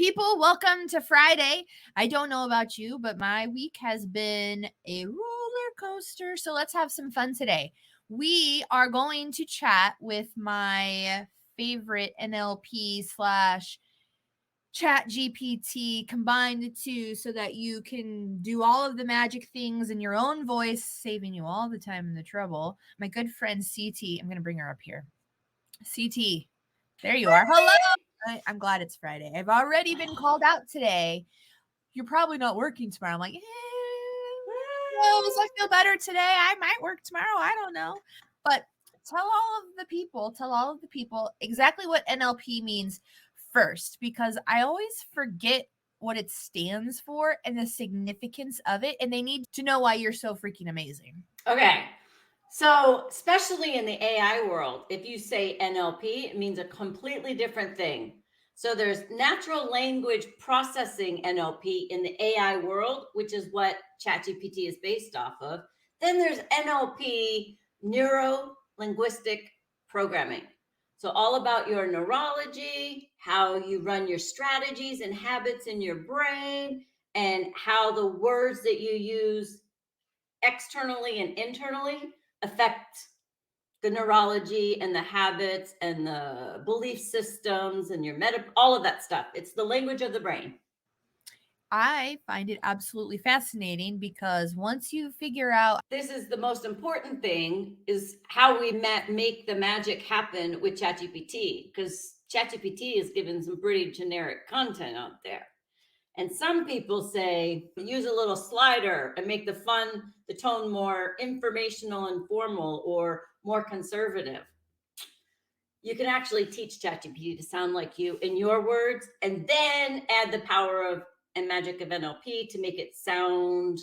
people. Welcome to Friday. I don't know about you, but my week has been a roller coaster. So let's have some fun today. We are going to chat with my favorite NLP slash ChatGPT, combine the two so that you can do all of the magic things in your own voice, saving you all the time and the trouble. My good friend CT, I'm going to bring her up here. CT, there you are. Hello. I'm glad it's Friday. I've already been called out today. You're probably not working tomorrow. I'm like, I feel better today. I might work tomorrow. I don't know. But tell all of the people exactly what NLP means first, because I always forget what it stands for and the significance of it. And they need to know why you're so freaking amazing. Okay. So, especially in the AI world, if you say NLP, it means a completely different thing. So, there's natural language processing NLP in the AI world, which is what ChatGPT is based off of. Then there's NLP, Neuro Linguistic Programming. So, all about your neurology, how you run your strategies and habits in your brain, and how the words that you use externally and internally affect the neurology and the habits and the belief systems and your all of that stuff. It's the language of the brain. I find it absolutely fascinating because once you figure out, this is the most important thing, is how we make the magic happen with ChatGPT, because ChatGPT is given some pretty generic content out there. And some people say use a little slider and make the tone more informational and formal or more conservative. You can actually teach ChatGPT to sound like you in your words, and then add the power of and magic of NLP to make it sound,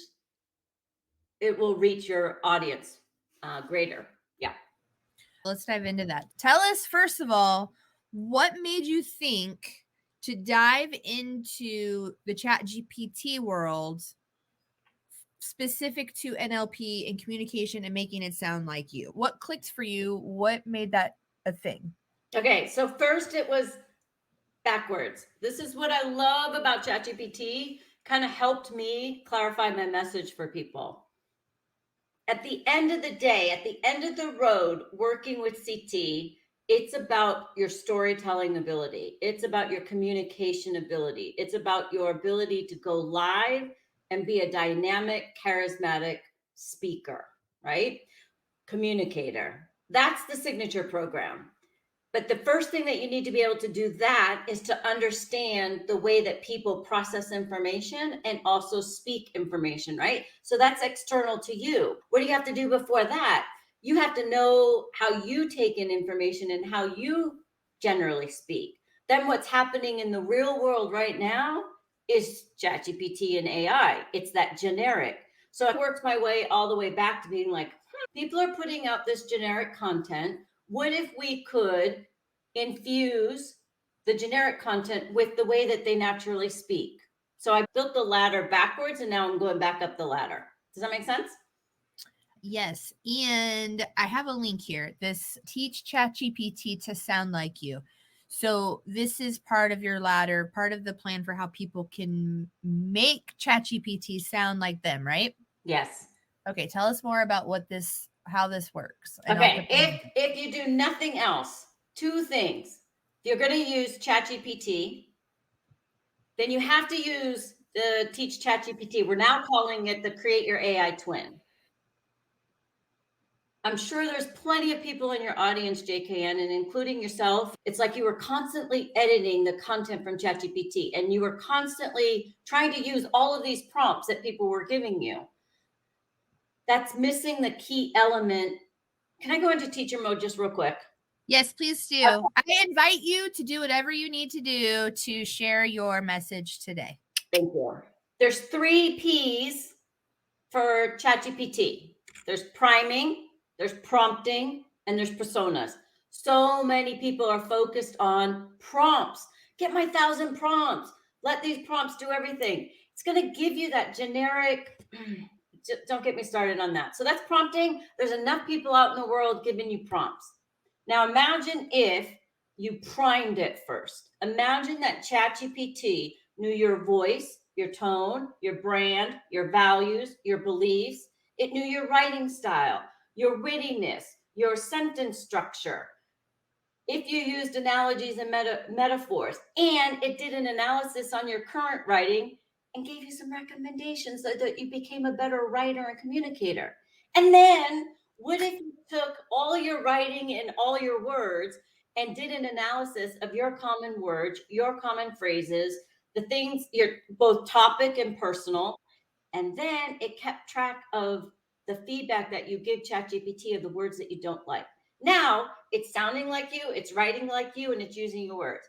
it will reach your audience greater. Yeah. Let's dive into that. Tell us, first of all, what made you think to dive into the ChatGPT world specific to NLP and communication and making it sound like you? What clicked for you? What made that a thing? Okay, so first it was backwards. This is what I love about ChatGPT. Kind of helped me clarify my message for people. At the end of the day, at the end of the road, working with CT, it's about your storytelling ability. It's about your communication ability. It's about your ability to go live and be a dynamic, charismatic speaker, right? Communicator. That's the signature program. But the first thing that you need to be able to do that is to understand the way that people process information and also speak information, right? So that's external to you. What do you have to do before that? You have to know how you take in information and how you generally speak. Then what's happening in the real world right now is ChatGPT and AI. It's that generic. So I worked my way all the way back to being like, people are putting out this generic content. What if we could infuse the generic content with the way that they naturally speak? So I built the ladder backwards, and now I'm going back up the ladder. Does that make sense? Yes. And I have a link here. This teach ChatGPT to sound like you. So this is part of your ladder, part of the plan for how people can make ChatGPT sound like them, right? Yes. Okay, tell us more about how this works. Okay, if you do nothing else, two things. If you're going to use ChatGPT, then you have to use the Teach ChatGPT. We're now calling it the Create Your AI Twin. I'm sure there's plenty of people in your audience, JKN, and including yourself. It's like you were constantly editing the content from ChatGPT, and you were constantly trying to use all of these prompts that people were giving you. That's missing the key element. Can I go into teacher mode just real quick? Yes, please do. Okay. I invite you to do whatever you need to do to share your message today. Thank you. There's 3 P's for ChatGPT. There's priming, there's prompting, and there's personas. So many people are focused on prompts. Get my 1,000 prompts. Let these prompts do everything. It's going to give you that generic, don't get me started on that. So that's prompting. There's enough people out in the world giving you prompts. Now imagine if You primed it first. Imagine that ChatGPT knew your voice, your tone, your brand, your values, your beliefs. It knew your writing style, your wittiness, your sentence structure. If you used analogies and metaphors, and it did an analysis on your current writing and gave you some recommendations so that you became a better writer and communicator. And then, what if you took all your writing and all your words and did an analysis of your common words, your common phrases, the things, your both topic and personal, and then it kept track of the feedback that you give ChatGPT of the words that you don't like. Now it's sounding like you, it's writing like you, and it's using your words.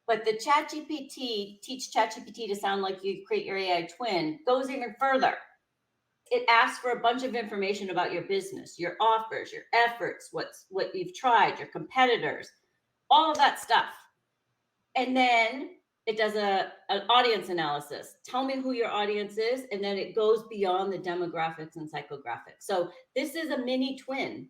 But the ChatGPT, teach ChatGPT to sound like you, create your AI twin, goes even further. It asks for a bunch of information about your business, your offers, your efforts, what you've tried, your competitors, all of that stuff. And then it does an audience analysis. Tell me who your audience is, and then it goes beyond the demographics and psychographics. So this is a mini twin,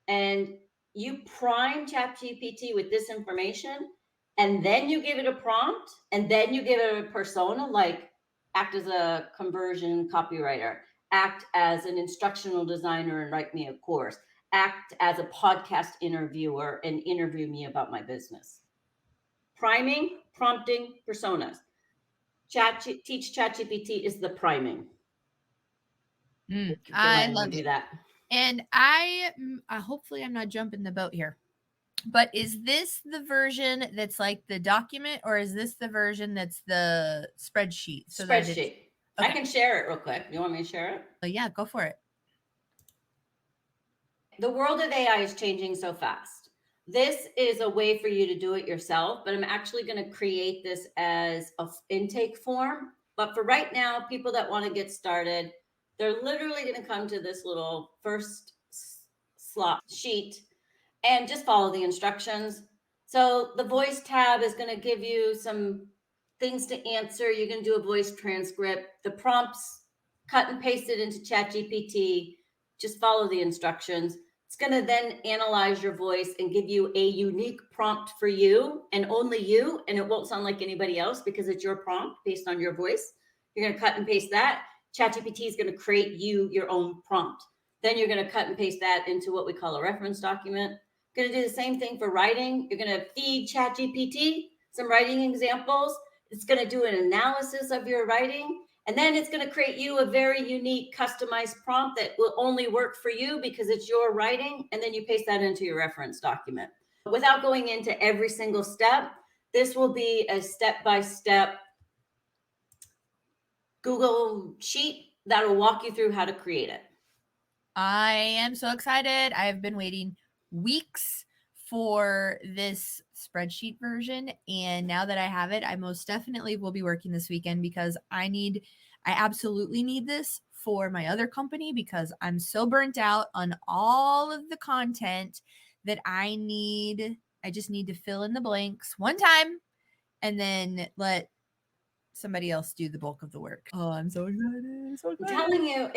and you prime ChatGPT with this information, and then you give it a prompt, and then you give it a persona, like act as a conversion copywriter, act as an instructional designer and write me a course, act as a podcast interviewer and interview me about my business. Priming, prompting, personas. Teach ChatGPT is the priming. I love do it. that. And I hopefully I'm not jumping the boat here. But is this the version that's like the document, or is this the version that's the spreadsheet? Spreadsheet. Okay. I can share it real quick. You want me to share it? Yeah, go for it. The world of AI is changing so fast. This is a way for you to do it yourself, but I'm actually going to create this as an intake form. But for right now, people that want to get started, they're literally going to come to this little first slot sheet and just follow the instructions. So the voice tab is going to give you some things to answer. You're going to do a voice transcript. The prompts, cut and paste it into ChatGPT. Just follow the instructions. It's going to then analyze your voice and give you a unique prompt for you and only you, and it won't sound like anybody else because it's your prompt based on your voice. You're going to cut and paste that. ChatGPT is going to create you your own prompt. Then you're going to cut and paste that into what we call a reference document. Going to do the same thing for writing. You're going to feed ChatGPT some writing examples. It's going to do an analysis of your writing. And then it's going to create you a very unique customized prompt that will only work for you because it's your writing. And then you paste that into your reference document. Without going into every single step, this will be a step-by-step Google sheet that will walk you through how to create it. I am so excited. I've been waiting weeks for this spreadsheet version, and now that I have it, I most definitely will be working this weekend because I absolutely need this for my other company because I'm so burnt out on all of the content that I just need to fill in the blanks one time and then let somebody else do the bulk of the work. Oh, I'm so excited. So excited. I'm telling you,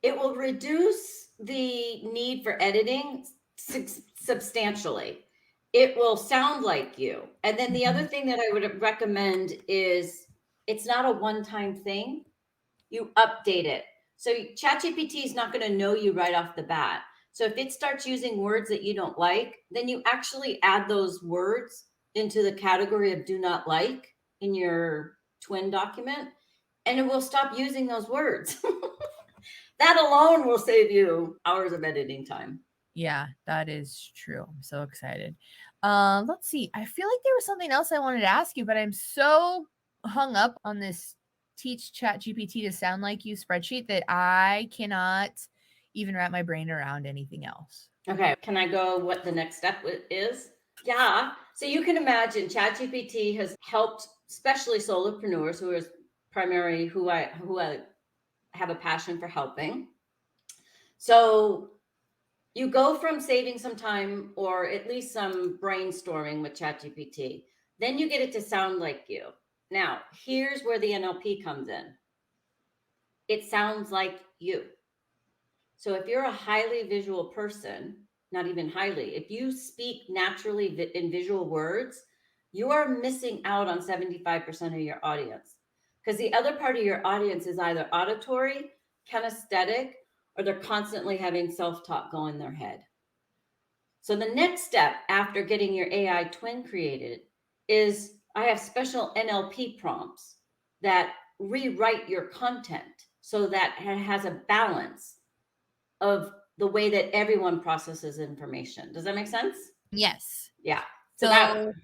it will reduce the need for editing substantially. It will sound like you. And then the other thing that I would recommend is it's not a one-time thing. You update it. So ChatGPT is not going to know you right off the bat. So if it starts using words that you don't like, then you actually add those words into the category of do not like in your twin document, and it will stop using those words. That alone will save you hours of editing time. Yeah, that is true. I'm so excited. Let's see. I feel like there was something else I wanted to ask you, but I'm so hung up on this teach ChatGPT to sound like you spreadsheet that I cannot even wrap my brain around anything else. Okay, can I go what the next step is? Yeah. So you can imagine ChatGPT has helped, especially solopreneurs who is primarily who I have a passion for helping. So you go from saving some time or at least some brainstorming with ChatGPT. Then you get it to sound like you. Now, here's where the NLP comes in. It sounds like you. So if you're a highly visual person, not even highly. If you speak naturally in visual words, you are missing out on 75% of your audience. Because the other part of your audience is either auditory, kinesthetic, or they're constantly having self-talk go in their head. So the next step after getting your AI twin created is I have special NLP prompts that rewrite your content so that it has a balance of the way that everyone processes information. Does that make sense? Yes. Yeah. So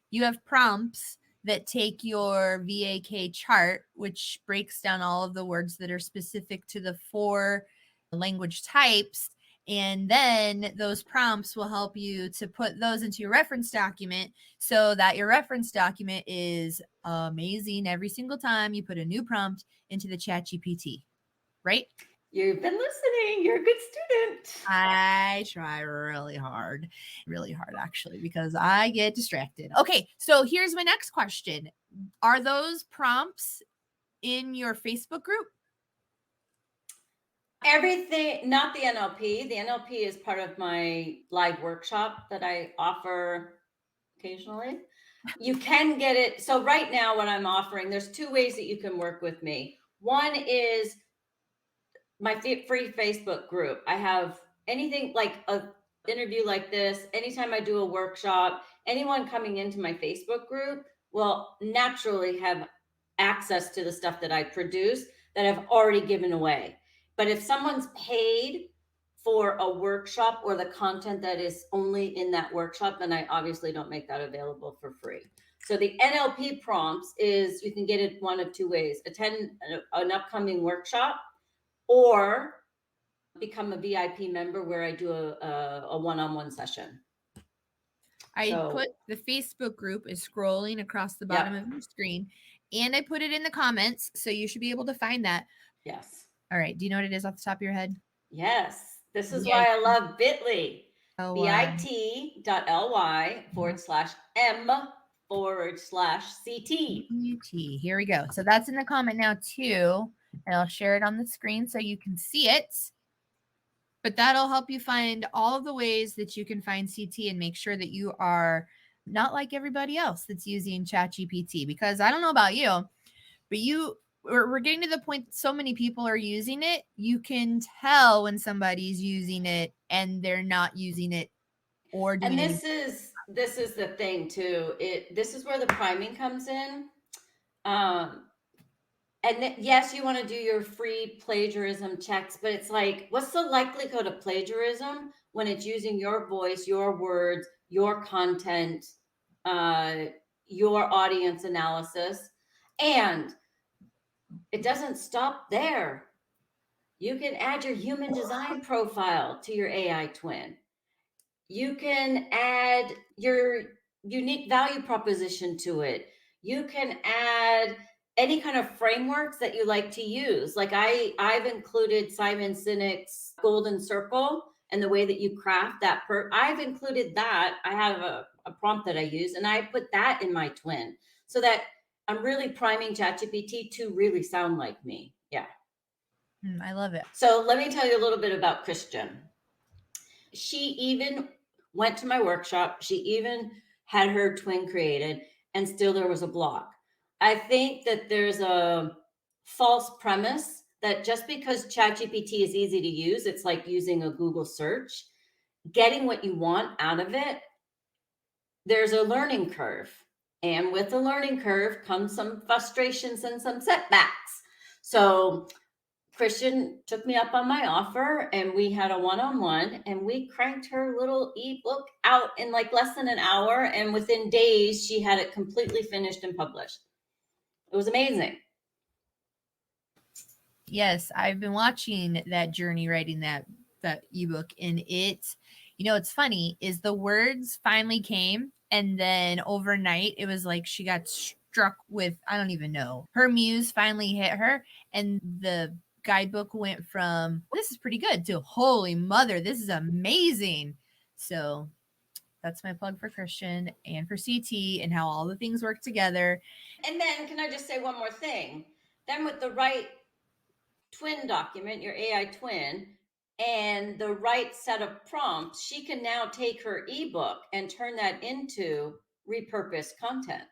you have prompts that take your VAK chart, which breaks down all of the words that are specific to the 4 language types. And then those prompts will help you to put those into your reference document so that your reference document is amazing every single time you put a new prompt into the ChatGPT, right? You've been listening. You're a good student. I try really hard actually, because I get distracted. Okay, so here's my next question. Are those prompts in your Facebook group? Everything, not the NLP. The NLP is part of my live workshop that I offer occasionally. You can get it. So right now what I'm offering, there's 2 ways that you can work with me. One is my free Facebook group. I have anything like a interview like this, anytime I do a workshop, anyone coming into my Facebook group will naturally have access to the stuff that I produce that I've already given away. But if someone's paid for a workshop or the content that is only in that workshop, then I obviously don't make that available for free. So the NLP prompts is you can get it one of 2 ways: attend an upcoming workshop or become a VIP member where I do a one-on-one session. I put the Facebook group is scrolling across the bottom of your screen, and I put it in the comments, so you should be able to find that. Yes. All right. Do you know what it is off the top of your head? Yes. This is why I love Bitly. bit.ly/m/CT. Here we go. So that's in the comment now too, and I'll share it on the screen so you can see it. But that'll help you find all of the ways that you can find CT and make sure that you are not like everybody else that's using ChatGPT. Because I don't know about you, but we're getting to the point that so many people are using it. You can tell when somebody's using it and they're not using it or doing it. And this is the thing too. This is where the priming comes in. And yes, you want to do your free plagiarism checks, but it's like, what's the likelihood of plagiarism when it's using your voice, your words, your content, your audience analysis? And it doesn't stop there. You can add your human design profile to your AI twin. You can add your unique value proposition to it. You can add any kind of frameworks that you like to use. Like I've included Simon Sinek's golden circle and the way that you craft that I've included that. I have a prompt that I use, and I put that in my twin so that I'm really priming ChatGPT to really sound like me. Yeah. I love it. So let me tell you a little bit about Christian. She even went to my workshop. She even had her twin created, and still there was a block. I think that there's a false premise that just because ChatGPT is easy to use, it's like using a Google search, getting what you want out of it, there's a learning curve. And with the learning curve comes some frustrations and some setbacks. So Christian took me up on my offer, and we had a one-on-one, and we cranked her little ebook out in like less than an hour. And within days, she had it completely finished and published. It was amazing. Yes, I've been watching that journey writing that ebook, and it's funny is the words finally came, and then overnight it was like she got struck with, I don't even know, her muse finally hit her, and the guidebook went from this is pretty good to holy mother, this is amazing. So that's my plug for Christian and for CT and how all the things work together. And then can I just say one more thing? Then with the right twin document, your AI twin, and the right set of prompts, she can now take her ebook and turn that into repurposed content.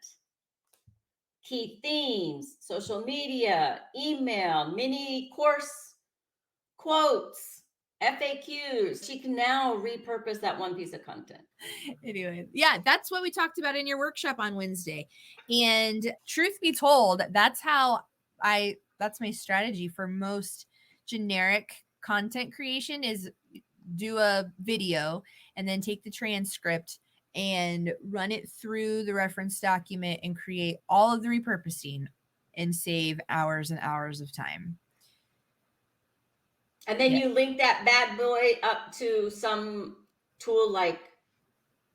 Key themes, social media, email, mini course quotes, FAQs. She can now repurpose that one piece of content. Anyway, yeah, that's what we talked about in your workshop on Wednesday. And truth be told, that's my strategy for most generic content creation is do a video and then take the transcript and run it through the reference document and create all of the repurposing and save hours and hours of time. And then you link that bad boy up to some tool like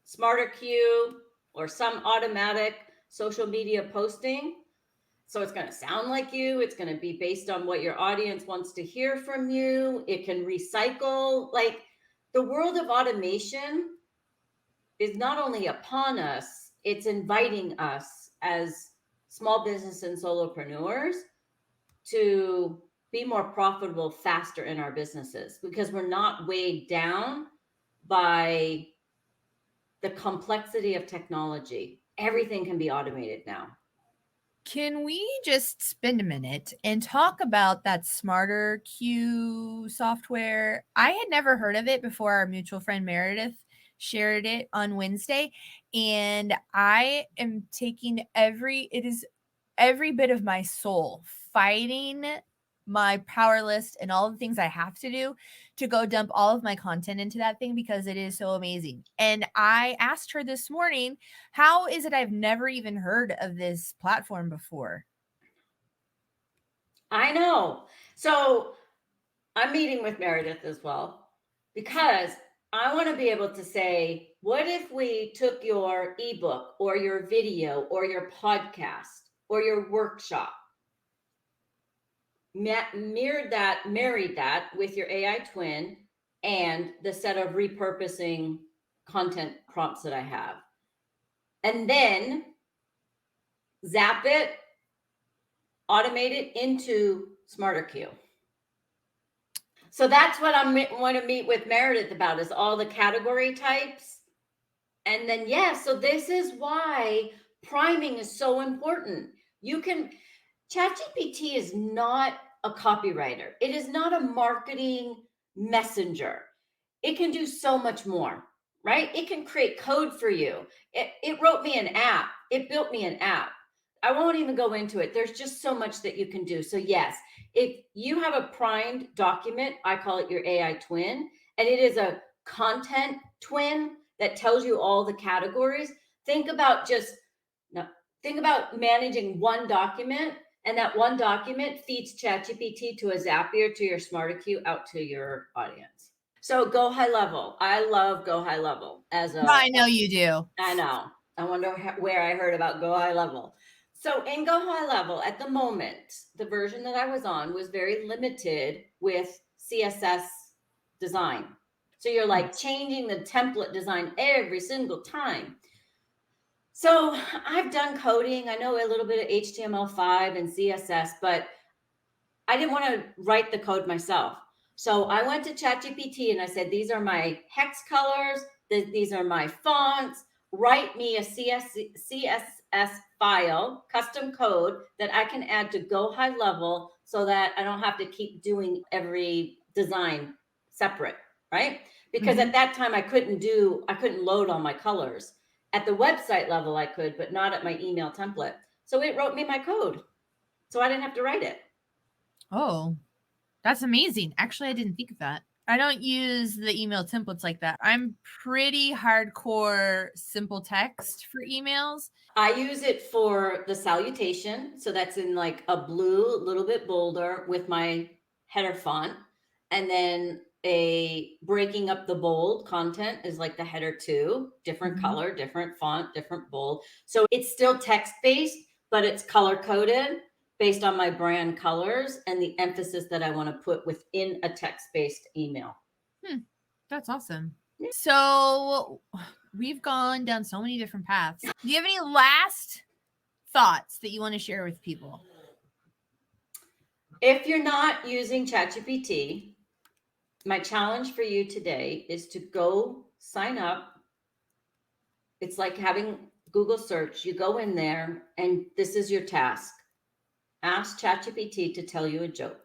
SmarterQ or some automatic social media posting. So it's going to sound like you. It's going to be based on what your audience wants to hear from you. It can recycle. Like, the world of automation is not only upon us, it's inviting us as small business and solopreneurs to be more profitable faster in our businesses, because we're not weighed down by the complexity of technology. Everything can be automated now. Can we just spend a minute and talk about that SmarterQ software? I had never heard of it before our mutual friend Meredith shared it on Wednesday, and I am taking every bit of my soul fighting my power list and all the things I have to do to go dump all of my content into that thing because it is so amazing. And I asked her this morning, how is it I've never even heard of this platform before? I know. So I'm meeting with Meredith as well, because I want to be able to say, what if we took your ebook or your video or your podcast or your workshop, married that with your AI twin and the set of repurposing content prompts that I have, and then zap it, automate it into SmarterQ. So that's what I want to meet with Meredith about, is all the category types. And then, so this is why priming is so important. ChatGPT is not a copywriter. It is not a marketing messenger. It can do so much more, right? It can create code for you. It wrote me an app. It built me an app. I won't even go into it. There's just so much that you can do. So yes, if you have a primed document, I call it your AI twin, and it is a content twin that tells you all the categories. Think about managing one document, and that one document feeds ChatGPT to a Zapier, to your SmarterQ, out to your audience. So go high level. I love Go High Level I know you do. I know. I wonder where I heard about Go High Level. So in Go High Level, at the moment, the version that I was on was very limited with CSS design. So you're like changing the template design every single time. So I've done coding. I know a little bit of HTML5 and CSS, but I didn't want to write the code myself. So I went to ChatGPT and I said, these are my hex colors. These are my fonts. Write me a CSS file, custom code that I can add to Go High Level, so that I don't have to keep doing every design separate, right? Because at that time I couldn't load all my colors. At the website level I could, but not at my email template. So it wrote me my code, so I didn't have to write it. Oh, that's amazing. Actually, I didn't think of that. I don't use the email templates like that. I'm pretty hardcore simple text for emails. I use it for the salutation. So that's in like a blue, a little bit bolder with my header font. And then a breaking up the bold content is like the header 2, different color, different font, different bold. So it's still text-based, but it's color-coded based on my brand colors and the emphasis that I want to put within a text-based email. That's awesome. Yeah. So we've gone down so many different paths. Do you have any last thoughts that you want to share with people? If you're not using ChatGPT, My challenge for you today is to go sign up. It's like having Google search. You go in there, and this is your task. Ask ChatGPT to tell you a joke.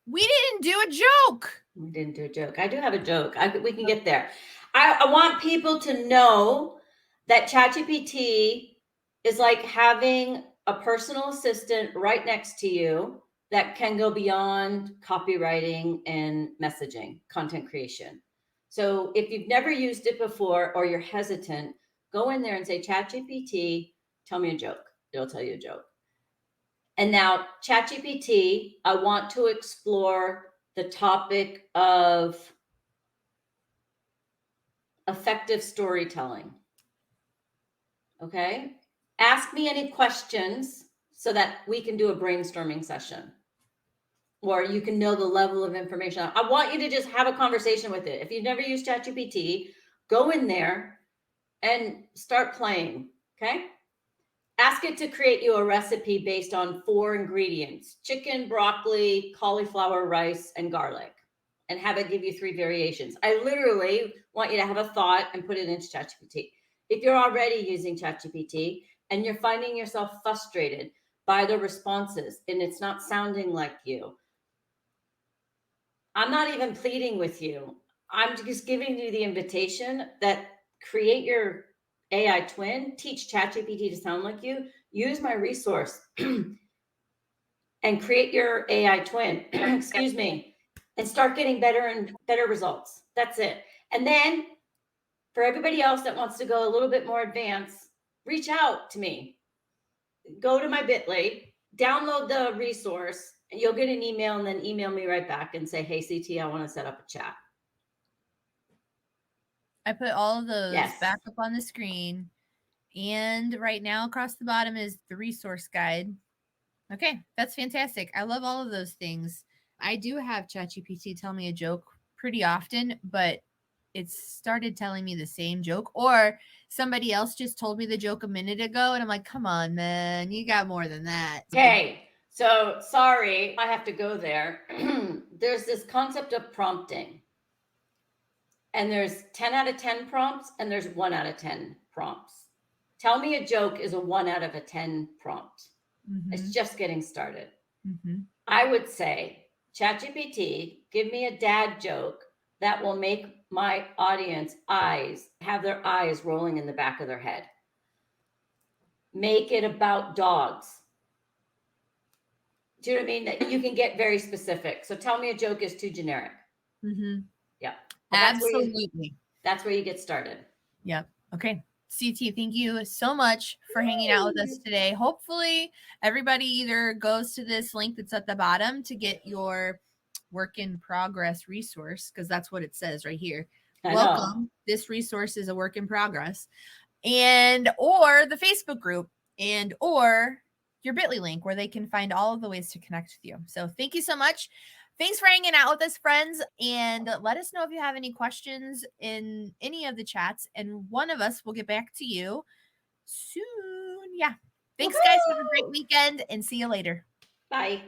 We didn't do a joke. We didn't do a joke. I do have a joke. We can get there. I want people to know that ChatGPT is like having a personal assistant right next to you that can go beyond copywriting and messaging, content creation. So if you've never used it before or you're hesitant, go in there and say, ChatGPT, tell me a joke. It'll tell you a joke. And now, ChatGPT, I want to explore the topic of effective storytelling. Okay? Ask me any questions so that we can do a brainstorming session, or you can know the level of information. I want you to just have a conversation with it. If you've never used ChatGPT, go in there and start playing. Okay? Ask it to create you a recipe based on 4 ingredients: chicken, broccoli, cauliflower, rice, and garlic, and have it give you 3 variations. I literally want you to have a thought and put it into ChatGPT. If you're already using ChatGPT and you're finding yourself frustrated by the responses and it's not sounding like you, I'm not even pleading with you. I'm just giving you the invitation that create your AI twin, teach ChatGPT to sound like you, use my resource and create your AI twin, excuse me, and start getting better and better results. That's it. And then for everybody else that wants to go a little bit more advanced, reach out to me. Go to my Bitly, download the resource, and you'll get an email, and then email me right back and say, hey, CT, I want to set up a chat. I put all of those Yes. back up on the screen. And right now across the bottom is the resource guide. Okay, that's fantastic. I love all of those things. I do have ChatGPT tell me a joke pretty often, but it's started telling me the same joke, or somebody else just told me the joke a minute ago, and I'm like, come on, man, you got more than that. Okay, so sorry, I have to go there. There's this concept of prompting. And there's 10 out of 10 prompts, and there's 1 out of 10 prompts. Tell me a joke is a 1 out of a 10 prompt. Mm-hmm. It's just getting started. Mm-hmm. I would say, ChatGPT, give me a dad joke that will make my audience have their eyes rolling in the back of their head. Make it about dogs. Do you know what I mean? That you can get very specific. So tell me a joke is too generic. Mm-hmm. Yeah. Absolutely. That's where you get started. Yep. Okay. CT, thank you so much for hanging out with us today. Hopefully, everybody either goes to this link that's at the bottom to get your work in progress resource, because that's what it says right here. Welcome. This resource is a work in progress. And or the Facebook group, and or your Bitly link where they can find all of the ways to connect with you. So thank you so much. Thanks for hanging out with us, friends. And let us know if you have any questions in any of the chats, and one of us will get back to you soon. Yeah. Thanks, guys. Have a great weekend, and see you later. Bye.